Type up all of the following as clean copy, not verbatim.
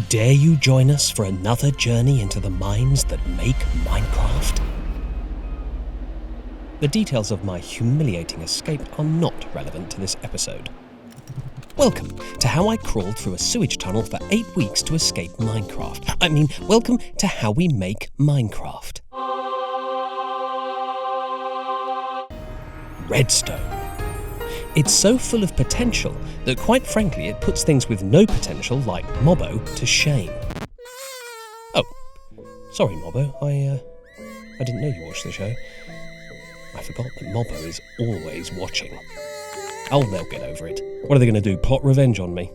Dare you join us for another journey into the minds that make Minecraft? The details of my humiliating escape are not relevant to this episode. Welcome to how I crawled through a sewage tunnel for 8 weeks to escape Minecraft. Welcome to how we make Minecraft. Redstone. It's so full of potential that quite frankly it puts things with no potential like Mobbo to shame. Oh, sorry Mobbo, I didn't know you watched the show. I forgot that Mobbo is always watching. Oh, they'll get over it. What are they going to do, plot revenge on me?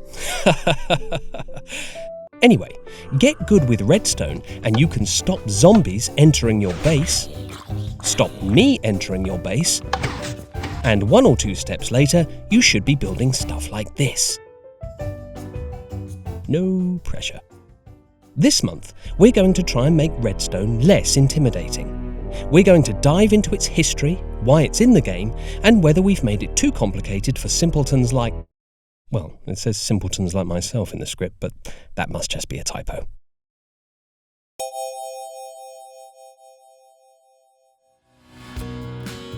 Anyway, get good with redstone and you can stop zombies entering your base, stop me entering your base, and 1 or 2 steps later, you should be building stuff like this. No pressure. This month, we're going to try and make redstone less intimidating. We're going to dive into its history, why it's in the game, and whether we've made it too complicated for simpletons like... Well, it says simpletons like myself in the script, but that must just be a typo.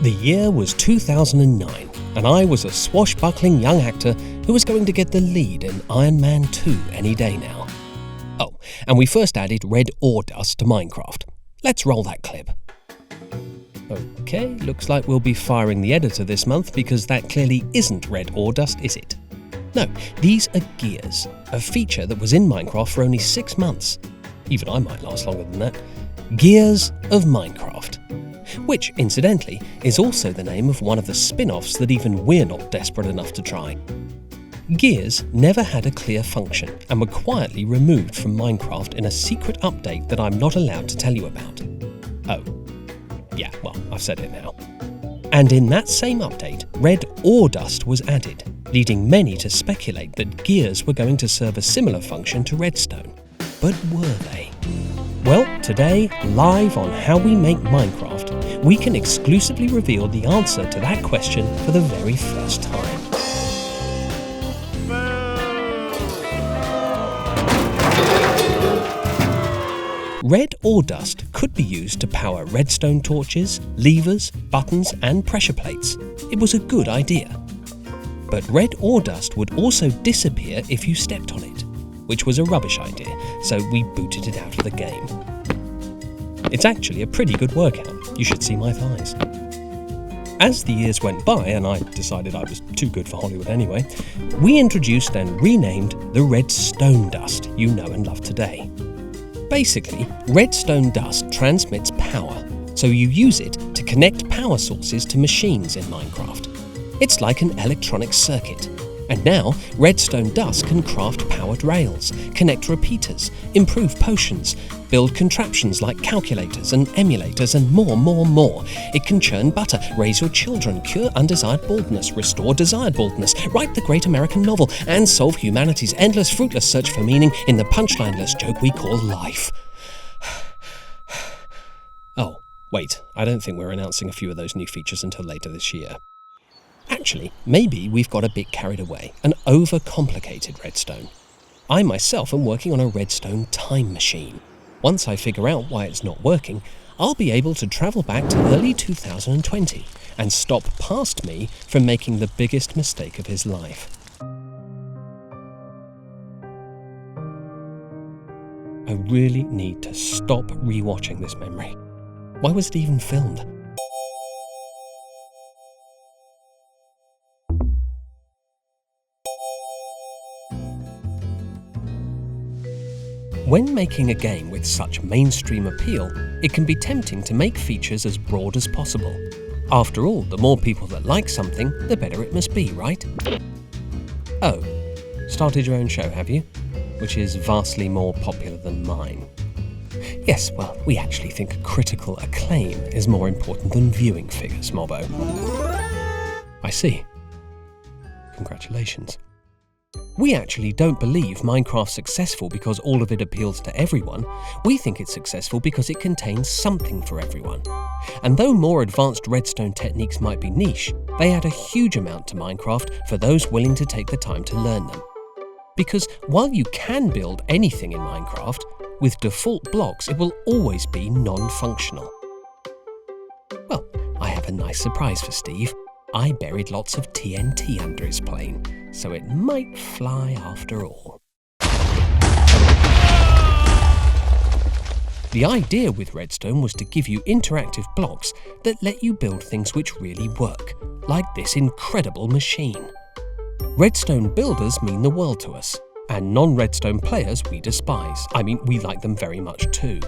The year was 2009, and I was a swashbuckling young actor who was going to get the lead in Iron Man 2 any day now. Oh, and we first added red ore dust to Minecraft. Let's roll that clip. Okay, looks like we'll be firing the editor this month because that clearly isn't red ore dust, is it? No, these are gears, a feature that was in Minecraft for only 6 months. Even I might last longer than that. Gears of Minecraft. Which, incidentally, is also the name of one of the spin-offs that even we're not desperate enough to try. Gears never had a clear function and were quietly removed from Minecraft in a secret update that I'm not allowed to tell you about. Oh. Yeah, well, I've said it now. And in that same update, red ore dust was added, leading many to speculate that gears were going to serve a similar function to redstone. But were they? Well, today, live on How We Make Minecraft, we can exclusively reveal the answer to that question for the very first time. Red ore dust could be used to power redstone torches, levers, buttons and pressure plates. It was a good idea. But red ore dust would also disappear if you stepped on it, which was a rubbish idea, so we booted it out of the game. It's actually a pretty good workout. You should see my thighs. As the years went by, and I decided I was too good for Hollywood anyway, we introduced and renamed the redstone dust you know and love today. Basically, redstone dust transmits power, so you use it to connect power sources to machines in Minecraft. It's like an electronic circuit. And now, redstone dust can craft powered rails, connect repeaters, improve potions, build contraptions like calculators and emulators and more. It can churn butter, raise your children, cure undesired baldness, restore desired baldness, write the great American novel, and solve humanity's endless, fruitless search for meaning in the punchline-less joke we call life. Oh, wait, I don't think we're announcing a few of those new features until later this year. Actually, maybe we've got a bit carried away and overcomplicated redstone. I myself am working on a redstone time machine. Once I figure out why it's not working, I'll be able to travel back to early 2020 and stop past me from making the biggest mistake of his life. I really need to stop rewatching this memory. Why was it even filmed? When making a game with such mainstream appeal, it can be tempting to make features as broad as possible. After all, the more people that like something, the better it must be, right? Oh, started your own show, have you? Which is vastly more popular than mine. Yes, well, we actually think critical acclaim is more important than viewing figures, Mobbo. I see. Congratulations. We actually don't believe Minecraft's successful because all of it appeals to everyone. We think it's successful because it contains something for everyone. And though more advanced redstone techniques might be niche, they add a huge amount to Minecraft for those willing to take the time to learn them. Because while you can build anything in Minecraft, with default blocks it will always be non-functional. Well, I have a nice surprise for Steve. I buried lots of TNT under his plane, so it might fly after all. The idea with Redstone was to give you interactive blocks that let you build things which really work, like this incredible machine. Redstone builders mean the world to us, and non-Redstone players we despise. I mean, we like them very much too.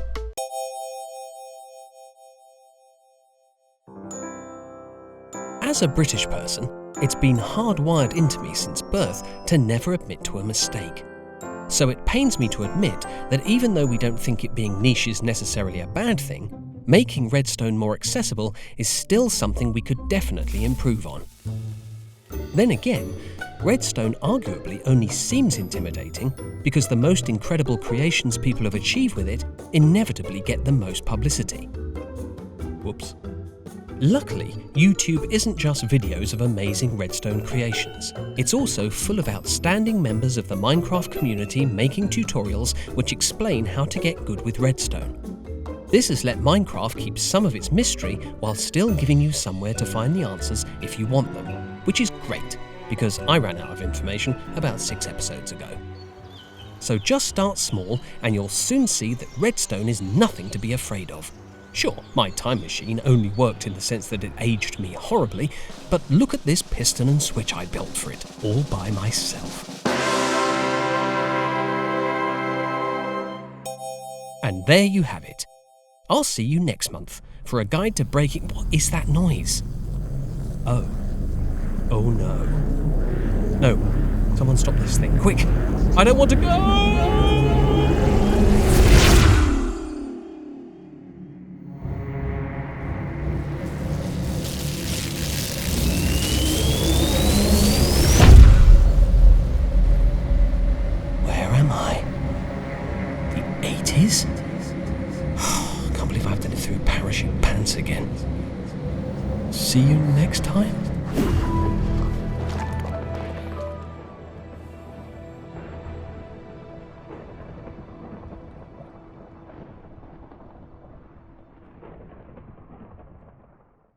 As a British person, it's been hardwired into me since birth to never admit to a mistake. So it pains me to admit that even though we don't think it being niche is necessarily a bad thing, making Redstone more accessible is still something we could definitely improve on. Then again, Redstone arguably only seems intimidating because the most incredible creations people have achieved with it inevitably get the most publicity. Whoops. Luckily, YouTube isn't just videos of amazing Redstone creations. It's also full of outstanding members of the Minecraft community making tutorials which explain how to get good with Redstone. This has let Minecraft keep some of its mystery while still giving you somewhere to find the answers if you want them, which is great because I ran out of information about 6 episodes ago. So just start small and you'll soon see that Redstone is nothing to be afraid of. Sure, my time machine only worked in the sense that it aged me horribly, but look at this piston and switch I built for it, all by myself. And there you have it. I'll see you next month for a guide to breaking... What is that noise? Oh. Oh no. No. Someone stop this thing, quick! I don't want to go! Can't believe I have to live through parachute pants again. See you next time.